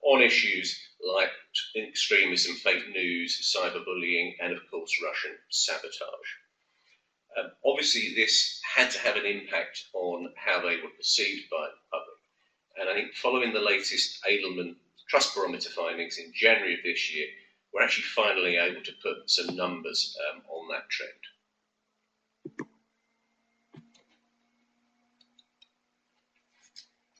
on issues like extremism, fake news, cyberbullying, and of course Russian sabotage. Obviously, this had to have an impact on how they were perceived by the public. And I think following the latest Edelman Trust Barometer findings in January of this year, we're actually finally able to put some numbers on that trend.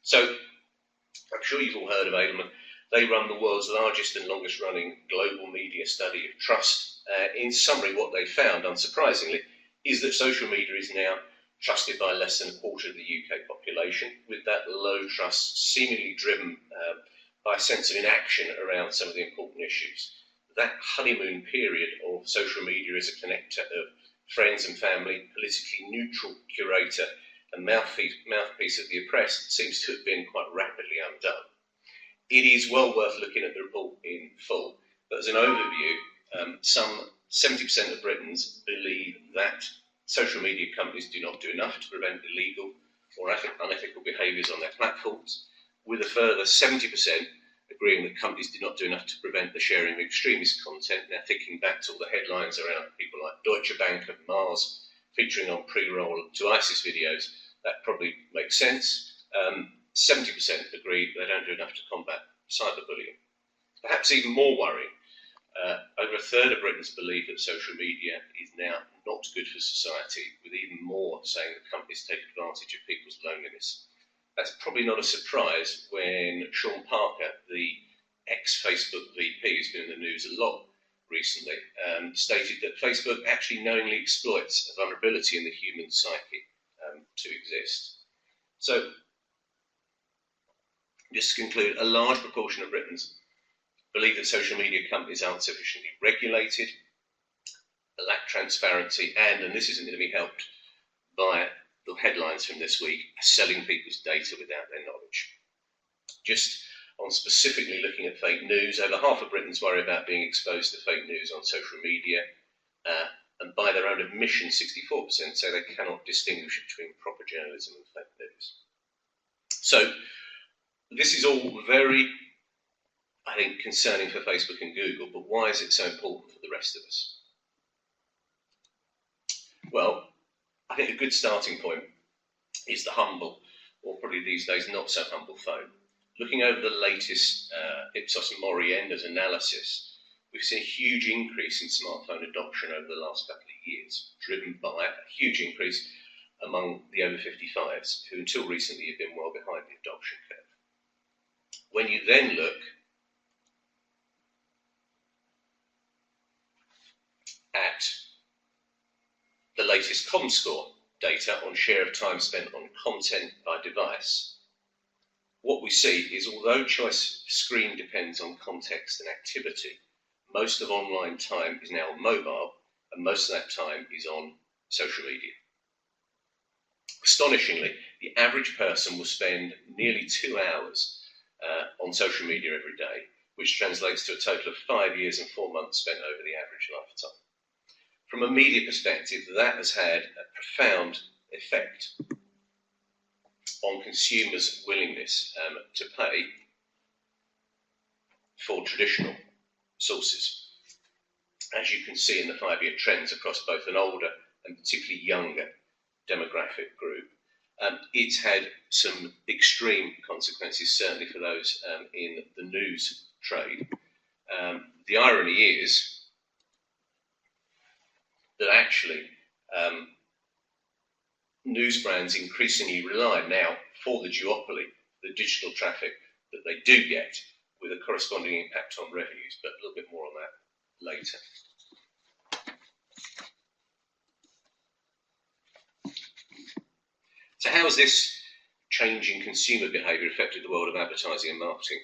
So, I'm sure you've all heard of Edelman. They run the world's largest and longest running global media study of trust. In summary, what they found, unsurprisingly, is that social media is now trusted by less than a quarter of the UK population, with that low trust seemingly driven by a sense of inaction around some of the important issues. That honeymoon period of social media as a connector of friends and family, politically neutral curator and mouthpiece of the oppressed seems to have been quite rapidly undone. It is well worth looking at the report in full, but as an overview, some 70% of Britons believe that social media companies do not do enough to prevent illegal or unethical behaviours on their platforms, with a further 70% agreeing that companies do not do enough to prevent the sharing of extremist content. Now, thinking back to all the headlines around people like Deutsche Bank and Mars featuring on pre-roll to ISIS videos, that probably makes sense. 70% agree they don't do enough to combat cyberbullying. Perhaps even more worrying, over a third of Britons believe that social media is now not good for society, with even more saying that companies take advantage of people's loneliness. That's probably not a surprise when Sean Parker, the ex-Facebook VP, who's been in the news a lot recently, stated that Facebook actually knowingly exploits a vulnerability in the human psyche to exist. So, just to conclude, a large proportion of Britons believe that social media companies aren't sufficiently regulated, lack transparency, and this isn't going to be helped by the headlines from this week, selling people's data without their knowledge. Just on specifically looking at fake news, over half of Britons worry about being exposed to fake news on social media, and by their own admission, 64% say they cannot distinguish between proper journalism and fake news. So, this is all very, I think, concerning for Facebook and Google, but why is it so important for the rest of us? Well, I think a good starting point is the humble, or probably these days not so humble phone. Looking over the latest Ipsos Mori Enders analysis, we've seen a huge increase in smartphone adoption over the last couple of years, driven by a huge increase among the over 55s, who until recently have been well behind the adoption curve. When you then look at the latest ComScore data on share of time spent on content by device, what we see is although choice screen depends on context and activity, most of online time is now on mobile, and most of that time is on social media. Astonishingly, the average person will spend nearly 2 hours on social media every day, which translates to a total of 5 years and 4 months spent over the average lifetime. From a media perspective, that has had a profound effect on consumers' willingness to pay for traditional sources. As you can see in the 5-year trends across both an older and particularly younger demographic group, it's had some extreme consequences, certainly for those in the news trade. The irony is that actually news brands increasingly rely now for the duopoly, the digital traffic that they do get, with a corresponding impact on revenues, but a little bit more on that later. So how has this change in consumer behaviour affected the world of advertising and marketing?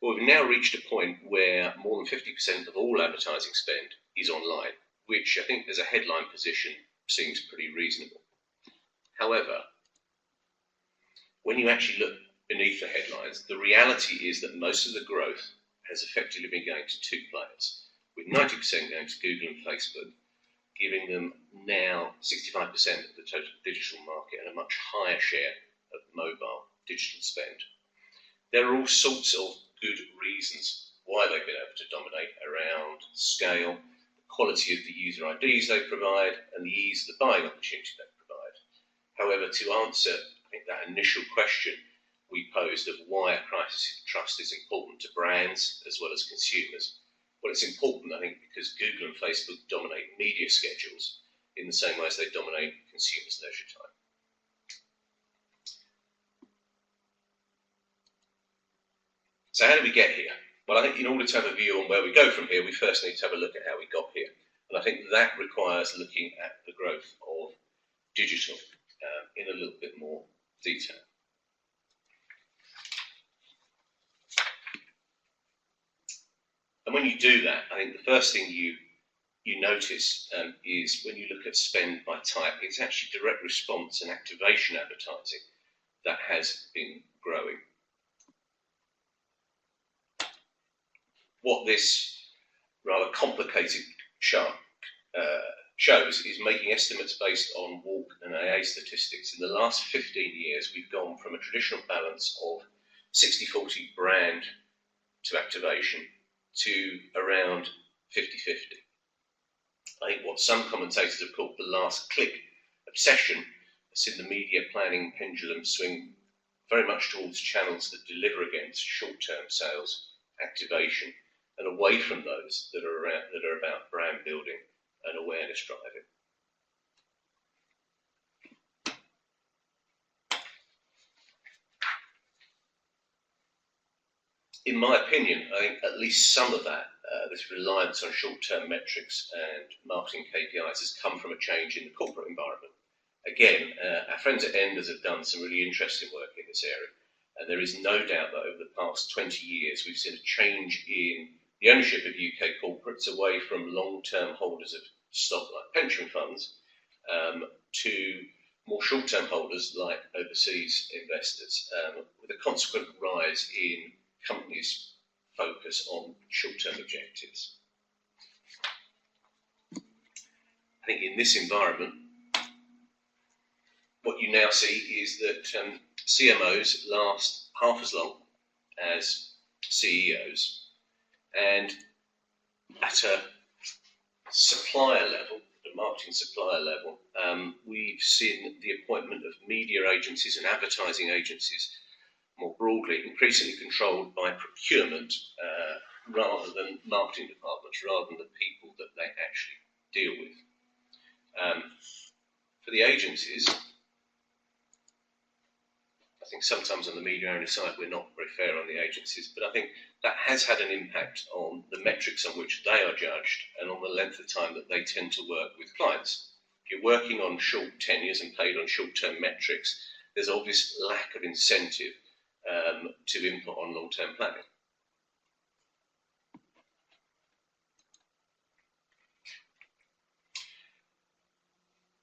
Well, we've now reached a point where more than 50% of all advertising spend is online, which I think as a headline position seems pretty reasonable. However, when you actually look beneath the headlines, the reality is that most of the growth has effectively been going to two players, with 90% going to Google and Facebook, giving them now 65% of the total digital market and a much higher share of mobile digital spend. There are all sorts of good reasons why they've been able to dominate around scale, the quality of the user IDs they provide, and the ease of the buying opportunity they provide. However, to answer, I think, that initial question we posed of why a crisis of trust is important to brands as well as consumers, well, it's important, I think, because Google and Facebook dominate media schedules in the same way as they dominate consumers' leisure time. So how did we get here? Well, I think in order to have a view on where we go from here, we first need to have a look at how we got here. And I think that requires looking at the growth of digital in a little bit more detail. And when you do that, I think the first thing you notice is when you look at spend by type, it's actually direct response and activation advertising that has been growing. What this rather complicated chart shows is making estimates based on WARC and AA statistics. In the last 15 years, we've gone from a traditional balance of 60-40 brand to activation to around 50-50. I think what some commentators have called the last click obsession has seen the media planning pendulum swing very much towards channels that deliver against short-term sales activation and away from those that are about brand building and awareness driving. In my opinion, I think at least some of that, this reliance on short-term metrics and marketing KPIs has come from a change in the corporate environment. Again, our friends at Enders have done some really interesting work in this area, and there is no doubt that over the past 20 years we've seen a change in the ownership of UK corporates away from long-term holders of stock like pension funds to more short-term holders like overseas investors, with a consequent rise in companies' focus on short-term objectives. I think in this environment, what you now see is that CMOs last half as long as CEOs, and at a supplier level, a marketing supplier level, we've seen the appointment of media agencies and advertising agencies more broadly, increasingly controlled by procurement rather than marketing departments, rather than the people that they actually deal with. For the agencies, I think sometimes on the media owner side we're not very fair on the agencies, but I think that has had an impact on the metrics on which they are judged and on the length of time that they tend to work with clients. If you're working on short tenures and paid on short-term metrics, there's obvious lack of incentive to input on long-term planning.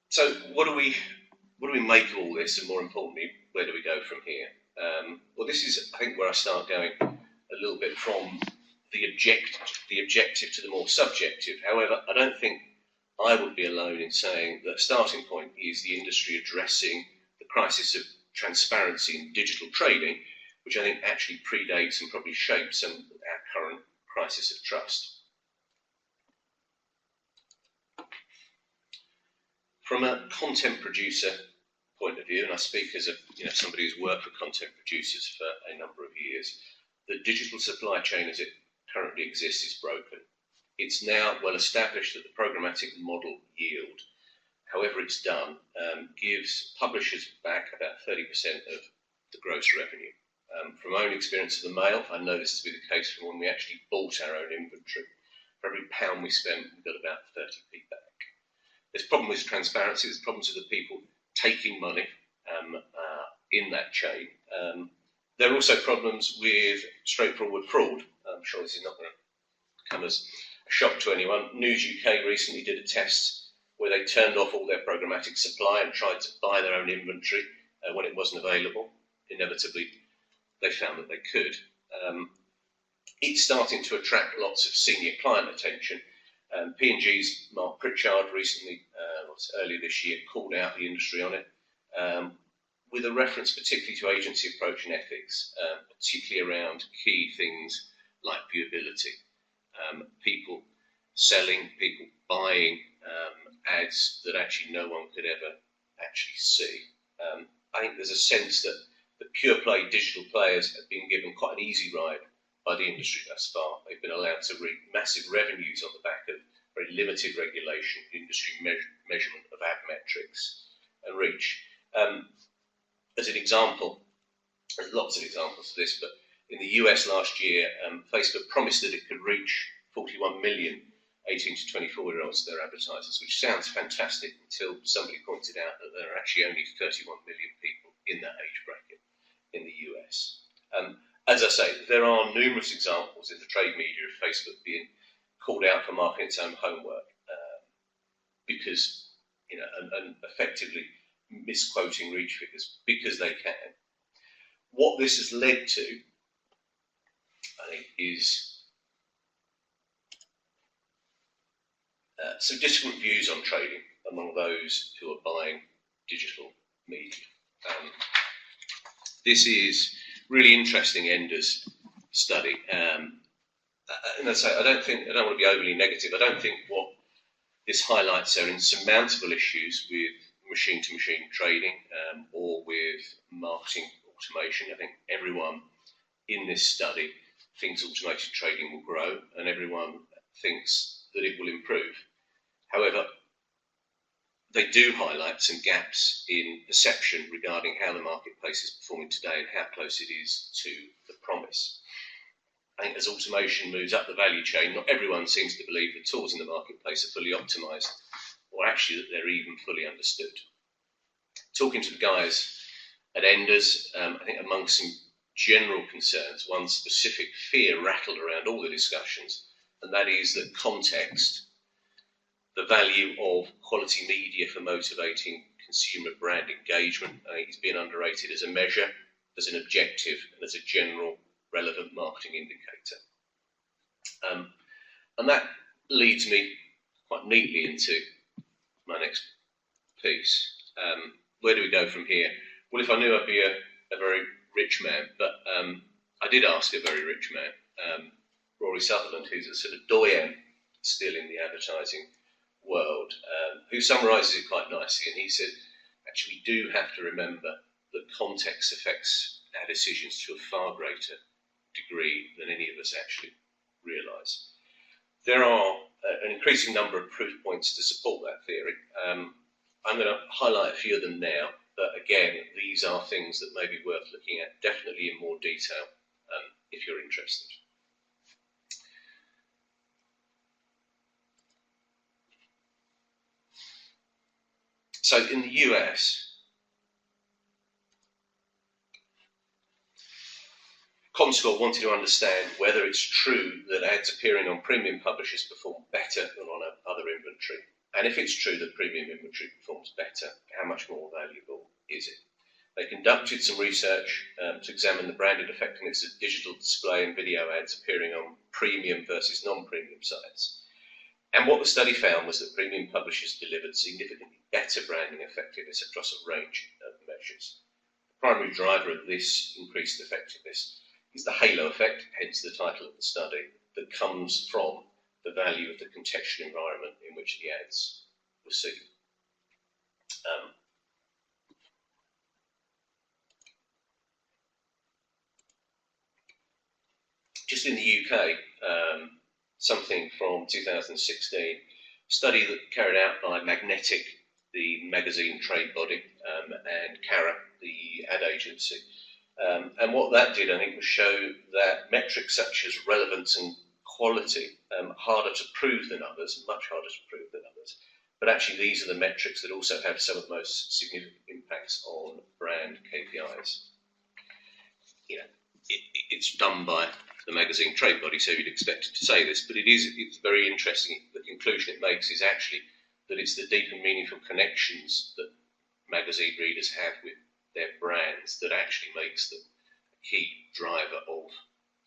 So what do we make of all this, and more importantly, where do we go from here? Well, this is, I think, where I start going a little bit from the objective to the more subjective. However, I don't think I would be alone in saying that starting point is the industry addressing the crisis of transparency in digital trading, which I think actually predates and probably shapes our current crisis of trust. From a content producer point of view, and I speak as somebody who's worked for content producers for a number of years, the digital supply chain as it currently exists is broken. It's now well established that the programmatic model yield, however it's done, gives publishers back about 30% of the gross revenue. From my own experience of the Mail, I know this to be the case from when we actually bought our own inventory. For every £1 we spent, we got about 30p back. There's problems with transparency, there's problems with the people taking money in that chain. There are also problems with straightforward fraud. I'm sure this is not going to come as a shock to anyone. News UK recently did a test where they turned off all their programmatic supply and tried to buy their own inventory when it wasn't available. Inevitably, they found that they could. It's starting to attract lots of senior client attention. P&G's Mark Pritchard recently, earlier this year, called out the industry on it, with a reference particularly to agency approach and ethics, particularly around key things like viewability. People selling, people buying ads that actually no one could ever actually see. I think there's a sense that the pure play digital players have been given quite an easy ride by the industry thus far. They've been allowed to reap massive revenues on the back of very limited regulation, industry measurement of ad metrics and reach. As an example, there's lots of examples of this, but in the US last year, Facebook promised that it could reach 41 million 18 to 24-year-olds to their advertisers, which sounds fantastic until somebody pointed out that there are actually only 31 million people in that age bracket in the US. As I say, there are numerous examples in the trade media of Facebook being called out for marking its own homework because, and effectively misquoting reach figures because they can. What this has led to, I think, is some disparate views on trading among those who are buying digital media. This is really interesting Ender's study, and I say I don't want to be overly negative. I don't think what this highlights are insurmountable issues with machine-to-machine trading or with marketing automation. I think everyone in this study thinks automated trading will grow, and everyone thinks that it will improve. However, they do highlight some gaps in perception regarding how the marketplace is performing today and how close it is to the promise. I think as automation moves up the value chain, not everyone seems to believe the tools in the marketplace are fully optimized, or actually that they're even fully understood. Talking to the guys at Enders, I think amongst some general concerns, one specific fear rattled around all the discussions, and that is that context, the value of quality media for motivating consumer brand engagement, I think is being underrated as a measure, as an objective, and as a general relevant marketing indicator. And that leads me quite neatly into my next piece. Where do we go from here? Well, if I knew I'd be a very rich man, but I did ask a very rich man, Rory Sutherland, who's a sort of doyen still in the advertising world, who summarises it quite nicely, and he said, actually, we do have to remember that context affects our decisions to a far greater degree than any of us actually realise. There are an increasing number of proof points to support that theory. I'm going to highlight a few of them now, but again, these are things that may be worth looking at, definitely in more detail, if you're interested. So in the US, Comscore wanted to understand whether it's true that ads appearing on premium publishers perform better than on other inventory. And if it's true that premium inventory performs better, how much more valuable is it? They conducted some research to examine the branded effectiveness of digital display and video ads appearing on premium versus non-premium sites. And what the study found was that premium publishers delivered significantly better branding effectiveness across a range of measures. The primary driver of this increased effectiveness is the halo effect, hence the title of the study, that comes from the value of the contextual environment in which the ads were seen. Just in the UK, something from 2016, study that carried out by Magnetic, the magazine trade body, and Cara, the ad agency. And what that did, I think, was show that metrics such as relevance and quality, harder to prove than others, much harder to prove than others. But actually, these are the metrics that also have some of the most significant impacts on brand KPIs. You know, it's done by the magazine trade body, so you'd expect it to say this, but it's very interesting. The conclusion it makes is actually that it's the deep and meaningful connections that magazine readers have with their brands that actually makes them a key driver of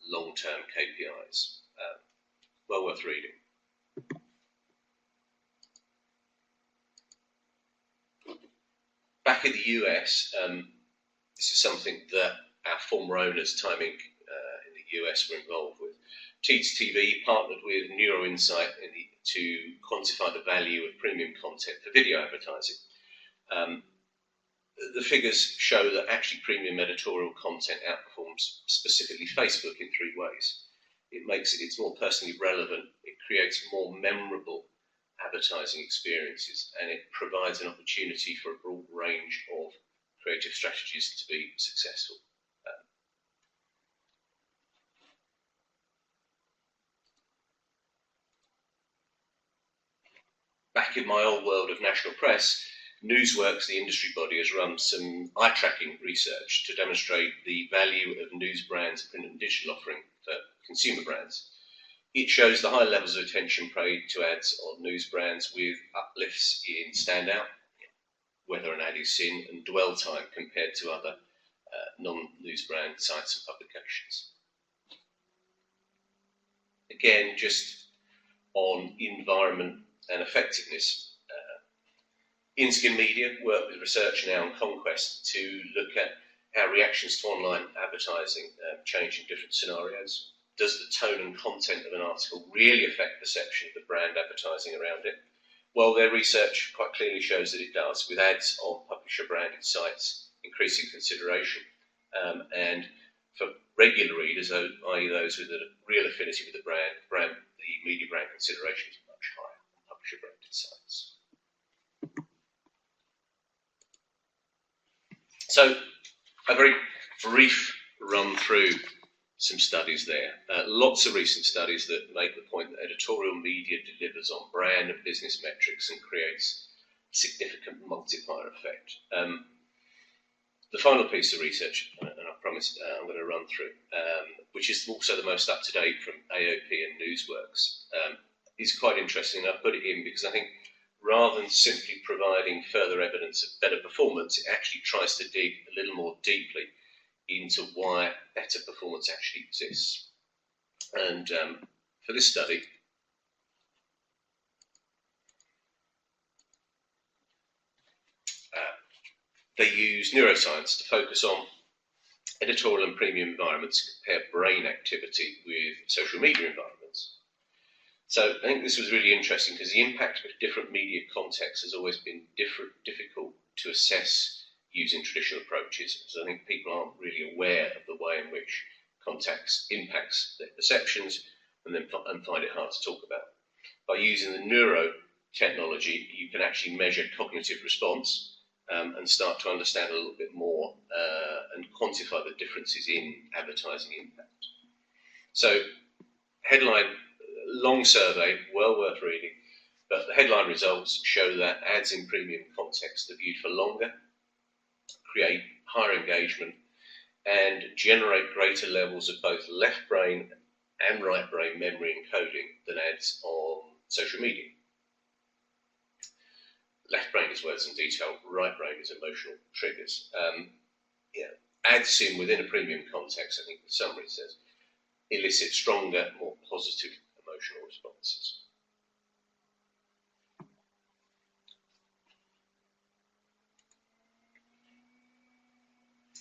long-term KPIs. Well worth reading. Back in the US, this is something that our former owners, Time Inc. in the US, were involved with. Teeds TV partnered with NeuroInsight to quantify the value of premium content for video advertising. The figures show that actually premium editorial content outperforms specifically Facebook in 3 ways. It's more personally relevant, it creates more memorable advertising experiences, and it provides an opportunity for a broad range of creative strategies to be successful. Back in my old world of national press, Newsworks, the industry body, has run some eye-tracking research to demonstrate the value of news brands' print and digital offering for consumer brands. It shows the high levels of attention paid to ads on news brands with uplifts in standout, whether an ad is seen, and dwell time compared to other non-news brand sites and publications. Again, just on environment and effectiveness, InSkin Media work with Research Now and Conquest to look at how reactions to online advertising change in different scenarios. Does the tone and content of an article really affect perception of the brand advertising around it? Well, their research quite clearly shows that it does, with ads on publisher-branded sites increasing consideration. And for regular readers, i.e. those with a real affinity with the brand, the media brand consideration is much higher on publisher-branded sites. So, a very brief run through some studies there. Lots of recent studies that make the point that editorial media delivers on brand and business metrics and creates a significant multiplier effect. The final piece of research, and I promise I'm going to run through, which is also the most up-to-date from AOP and Newsworks, is quite interesting. I put it in because I think rather than simply providing further evidence of better performance, it actually tries to dig a little more deeply into why better performance actually exists. And for this study, they use neuroscience to focus on editorial and premium environments, compare brain activity with social media environments. So I think this was really interesting because the impact of different media contexts has always been difficult to assess using traditional approaches. So I think people aren't really aware of the way in which context impacts their perceptions and find it hard to talk about. By using the neuro technology, you can actually measure cognitive response and start to understand a little bit more and quantify the differences in advertising impact. So headline, long survey, well worth reading, but the headline results show that ads in premium context are viewed for longer, create higher engagement, and generate greater levels of both left brain and right brain memory encoding than ads on social media. Left brain is words and detail, right brain is emotional triggers. Ads seen within a premium context, I think the summary says, elicit stronger, more positive emotional responses.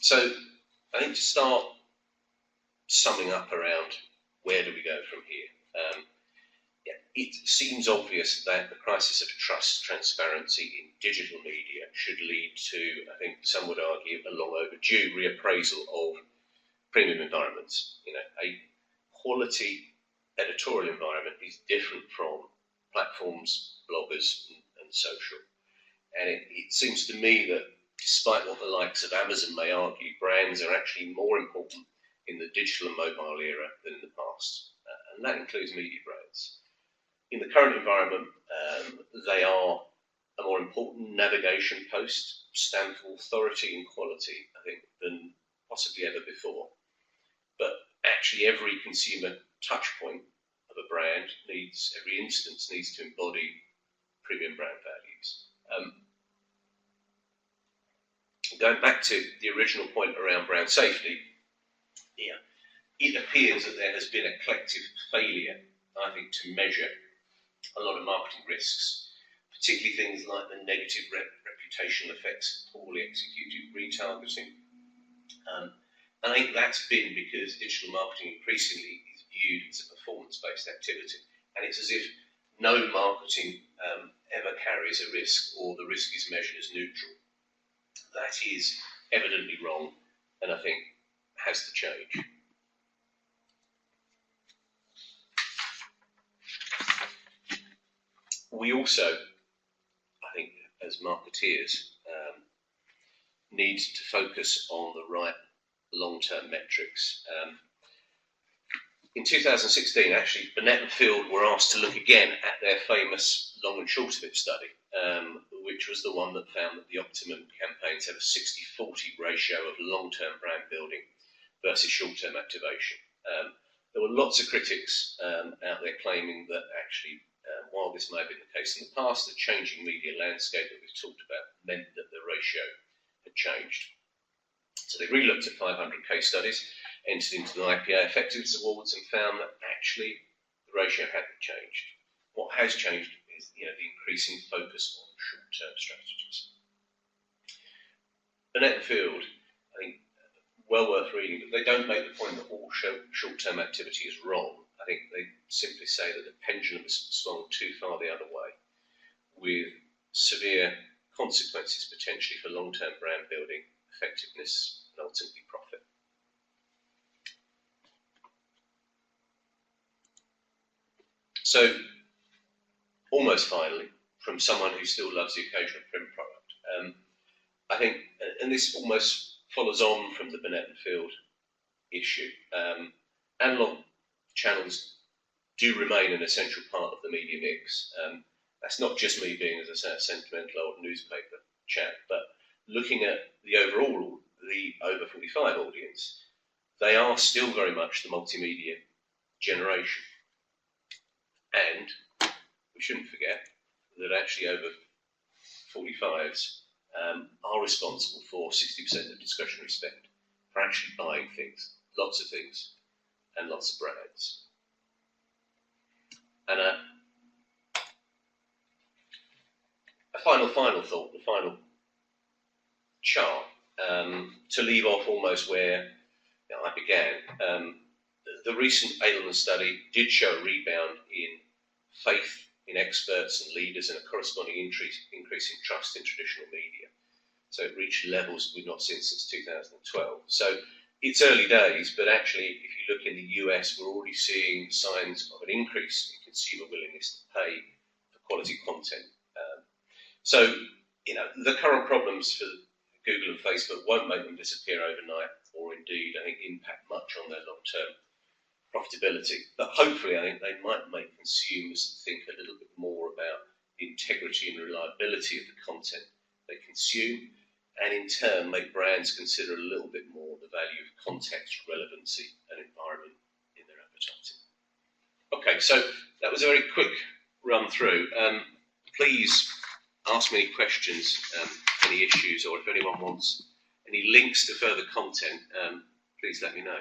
So I think to start summing up around where do we go from here, it seems obvious that the crisis of trust, transparency in digital media should lead to, I think some would argue, a long overdue reappraisal of premium environments. A quality editorial environment is different from platforms, bloggers, and social. And it seems to me that despite what the likes of Amazon may argue, brands are actually more important in the digital and mobile era than in the past. And that includes media brands. In the current environment, they are a more important navigation post, stand for authority and quality, I think, than possibly ever before. But actually every consumer touch point of a brand every instance needs to embody premium brand values. Going back to the original point around brand safety, it appears that there has been a collective failure, I think, to measure a lot of marketing risks, particularly things like the negative reputational effects of poorly executed retargeting. I think that's been because digital marketing increasingly is viewed as a activity. And it's as if no marketing ever carries a risk, or the risk is measured as neutral. That is evidently wrong, and I think has to change. We also, I think, as marketeers, need to focus on the right long-term metrics. In 2016, actually, Burnett and Field were asked to look again at their famous long and short of it study, which was the one that found that the optimum campaigns have a 60-40 ratio of long-term brand building versus short-term activation. There were lots of critics out there claiming that actually, while this may have been the case in the past, the changing media landscape that we've talked about meant that the ratio had changed. So they re-looked at 500 case studies, entered into the IPA Effectiveness Awards, and found that actually the ratio hadn't changed. What has changed is the increasing focus on short-term strategies. Burnett and Field, I think, well worth reading, but they don't make the point that all short-term activity is wrong. I think they simply say that the pendulum has swung too far the other way, with severe consequences potentially for long-term brand building, effectiveness, and ultimately profit. So, almost finally, from someone who still loves the occasional print product, I think, and this almost follows on from the Burnett and Field issue, analog channels do remain an essential part of the media mix. That's not just me being, as I say, a sentimental old newspaper chap, but looking at the overall, the over 45 audience, they are still very much the multimedia generation. And we shouldn't forget that actually over 45s are responsible for 60% of discretionary spend, for actually buying things, lots of things, and lots of brands. And a final thought, the final chart, to leave off almost where I began. The recent Edelman study did show a rebound in faith in experts and leaders and a corresponding increase in trust in traditional media. So it reached levels we've not seen since 2012. So it's early days, but actually, if you look in the US, we're already seeing signs of an increase in consumer willingness to pay for quality content. So, the current problems for Google and Facebook won't make them disappear overnight, or indeed, I think, impact much on their long-term profitability. But hopefully, I think they might make consumers think a little bit more about the integrity and reliability of the content they consume, and in turn make brands consider a little bit more the value of context, relevancy, and environment in their advertising. Okay, so that was a very quick run through. Please ask me any questions, any issues, or if anyone wants any links to further content, please let me know.